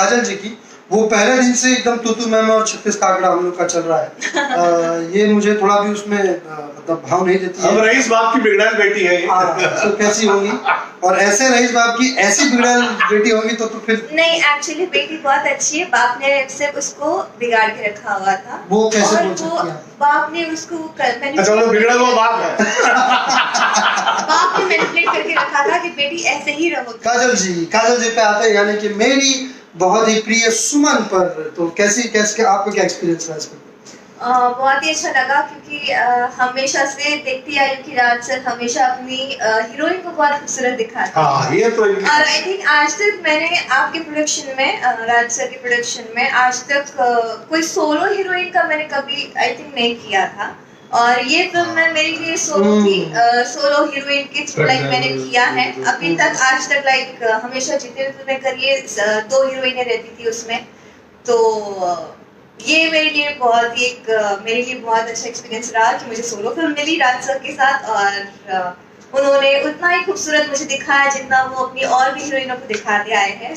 काजल जी की, वो पहले दिन से एकदम तू मैं और 36 काकड़ा हम लोग का चल रहा है। ये मुझे थोड़ा भी उसमें मतलब भाव नहीं देती है। अब रईस बाप की बिगड़ैल बेटी है तो कैसी होगी, और ऐसे रईस बाप की ऐसी बिगड़ैल बेटी होगी तो फिर नहीं, एक्चुअली बेटी बहुत अच्छी है, बाप ने सिर्फ उसको बिगाड़ के रखा हुआ था। वो कैसे और बोल सकती हैं? बाप ने उसको अच्छा, वो बिगड़ा हुआ बाप है। बाप ने मैनिपुलेट करके रखा था कि बेटी ऐसे ही रहो। काजल जी पे आते हैं, यानी कि मेरी बहुत ही प्रिय सुमन पर, तो कैसे आपका क्या एक्सपीरियंस रहा इस पर? बहुत ही अच्छा लगा, क्योंकि हमेशा से देखती आई हूँ कि राज सर हमेशा अपनी हीरोइन को बहुत खूबसूरत दिखाते हैं। हाँ, ये तो और आई थिंक आज तक मैंने आपके प्रोडक्शन में, राज सर के प्रोडक्शन में आज तक कोई सोलो हीरोइन का मैंने कभी आई थिंक नहीं किया था, और ये फिल्म में मेरे लिए सोलो की सोलो हीरोइन के थ्रू लाइक मैंने किया है अभी तक। आज तक लाइक हमेशा जितने भी फिल्में करिए 2 हीरोइनें रहती थी उसमें, तो ये मेरे लिए बहुत अच्छा एक्सपीरियंस रहा कि मुझे सोलो फिल्म मिली राज सर के साथ, और उन्होंने उतना ही खूबसूरत मुझे दिखाया जितना वो अपनी और भी हीरोइनों को दिखाते आए हैं।